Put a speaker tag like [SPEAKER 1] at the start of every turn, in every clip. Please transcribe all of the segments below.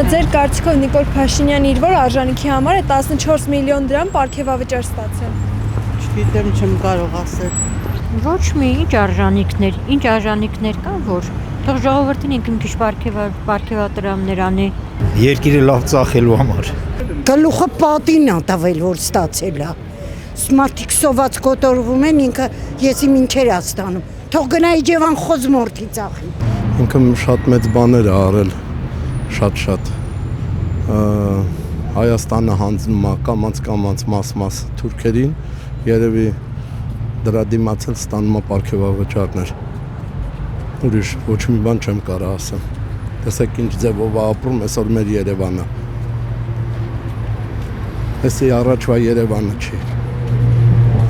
[SPEAKER 1] Ձեր կարծիքով Նիկոլ Փաշինյանը իր որ արժանիքի համար է 14 միլիոն դրամ պարգևավճար ստացել։
[SPEAKER 2] Չգիտեմ, չեմ կարող ասել։
[SPEAKER 3] Ոչ մի ինչ արժանիքներ կան, որ թող ժողովրդին ինքն քիչ պարգևատրամներ անի։
[SPEAKER 4] Երկիրը լավ ծախելու համար։
[SPEAKER 2] Գլուխը պատին ա տվել, որ ստացել ա։ Մարդիկ սոված կոտորվում են, ինքը եսի մինչեր ա ստանում։ Թող գնա իջևան խոզ մորթի ծախի։
[SPEAKER 5] Ինքը շատ մեծ բաներ ա արել, շատ։ Հայաստանը հանձնում ա կամաց մաս թուրքերին, երևի դրա դիմացել ստանում ա պարգևավճարներ։ Ուրիշ ոչ մի բան չեմ կարող ասեմ։ Տեսեք ինչ ձևով ա ապրում այսօր մեր Երևանը։ Էսի առաջվա Երևանը չի։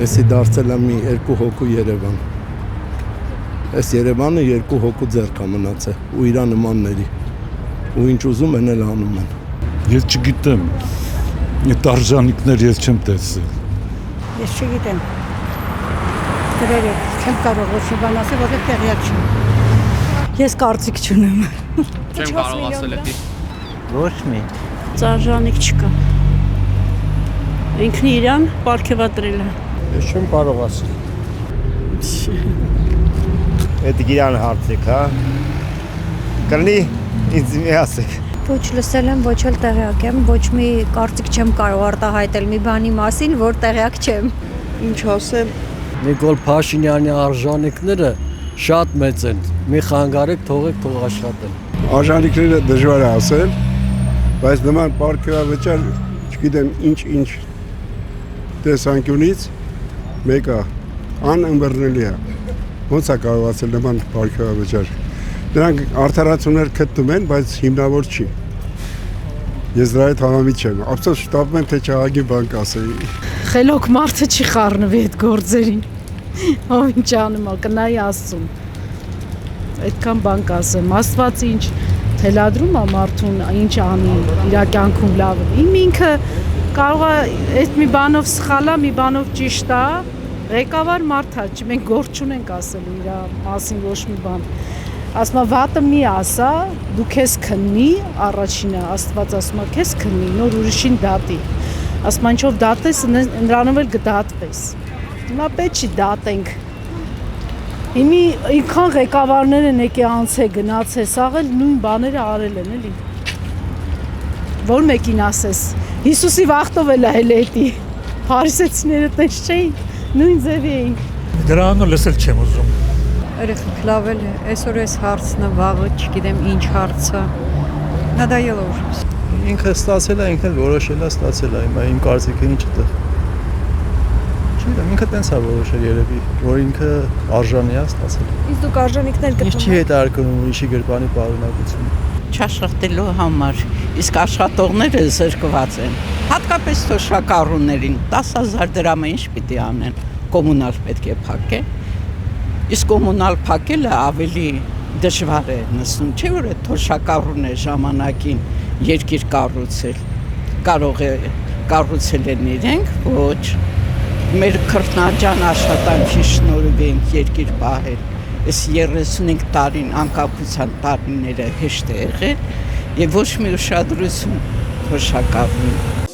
[SPEAKER 5] Էսի դարձել է մի երկու հոգու Երևան։ Այս Երևանը երկու հոգու ձեռք ա մնացել ու իրա նմանների։ Ու ինչ ուզում են էլ անում են։
[SPEAKER 4] Ես չգիտեմ, այդ արժանիքներ ես չեմ տեսել։
[SPEAKER 2] Ես չգիտեմ։ Դրերը չեմ կարող ոչ մի բան ասել, որտեղ տեղյակ չեմ։
[SPEAKER 1] Ես կարծիք չունեմ։
[SPEAKER 6] Չեմ կարող ասել էդի։
[SPEAKER 7] Ոչ մի։
[SPEAKER 8] Արժանիք չկա։ Ինքն իրան պարգևատրել է։
[SPEAKER 7] Ես չեմ կարող ասել։ Այդ իրան հարցեք, հա։ Կլինի ինձ մի ասեք։
[SPEAKER 3] Ոչ լսել եմ, ոչ էլ տեղյակ եմ, ոչ մի կարծիք չեմ կարող արտահայտել մի բանի մասին, որ տեղյակ չեմ։
[SPEAKER 2] Ինչ ասեմ։
[SPEAKER 9] Նիկոլ Փաշինյանի արժանիքները շատ մեծ են։ Մի խանգարեք, թող աշխատեն։
[SPEAKER 5] Արժանիքները դժվար է ասել, բայց նման պարգևավճար, չգիտեմ ինչ տեսանկյունից մեկը անըմբռնելի է։ Ոնց է կարող ասել նման պարգևավճար։ Նրանք արդարացումներ գտնում են, բայց հիմնավոր չի։ Ես դրա հետ համամիջ չեմ։ Ափսոս շտապում եմ, թե չհագի բան կասեի։
[SPEAKER 8] Խելոք մարդը չի խառնվի այդ գործերին։ Ով ինչ անում է, կնայի Աստծուն։ Այդքան բան կասեմ, Աստված ինչ թելադրում է մարդուն, ինչ անի, իր կյանքում լավ։ Ինքը կարող է այդ մի բանով սխալ է, մի բանով ճիշտ է, ղեկավար մարդ է, մենք գործ չունենք ասելու իր մասին ոչ մի բան։ Ասում է վատը մի ասա, դու քեզ քննի, առաջինը Աստված ասում է քեզ քննի, նոր ուրիշին դատի։ Ասում է ինչով դատես, նրանով էլ կդատվես։ Հիմա պետք չի դատենք։ Հիմի ինքան ղեկավարներ են եկե անցե գնացե, սաղ էլ նույն բաները արել են էլի։ Որ մեկին ասես, Հիսուսի վախտով էլ այլ էտի։ Փարիսեցիները տես չէին, նույն ձևի էին։
[SPEAKER 4] Դրանը լսել չեմ ուզում։
[SPEAKER 3] Երեխեք լավ էլ է, այսօր այս հարցն է, վաղը չգիտեմ ինչ հարցը։ Նադայել որ։
[SPEAKER 10] Ինքը ստացել է, ինքն էլ որոշել է, ստացել է, հիմա իմ կարծիքը ինչ է։ Չգիտեմ, ինքը տենց է որոշել երևի, որ ինքը արժանի է ստացել։
[SPEAKER 1] Իսկ դուք արժանիքներ
[SPEAKER 10] Ինչ
[SPEAKER 1] գտնում
[SPEAKER 10] չի հետարկում ուրիշի գրպանի պարունակությունը։
[SPEAKER 8] Չաշխատելու համար, իսկ աշխատողները զրկված են։ Հատկապես թոշակառուներին 10,000 դրամը ինչ պիտի անեն, կոմունալ պետք է փակեն։ Իսկ կոմունալ փակելը ավելի դժվար է նստում, չէ՞ որ այդ թոշակառուներ ժամանակին երկիր կառուցել, կարող է կառուցել են իրենք, ոչ։ Մեր քրտնաջան աշխատանքի շնորհիվ ենք երկիր պահել։ Այս 35 տարին անկախության տարիները հեշտ է եղել եւ ոչ մի ուշադրություն թոշակառուն։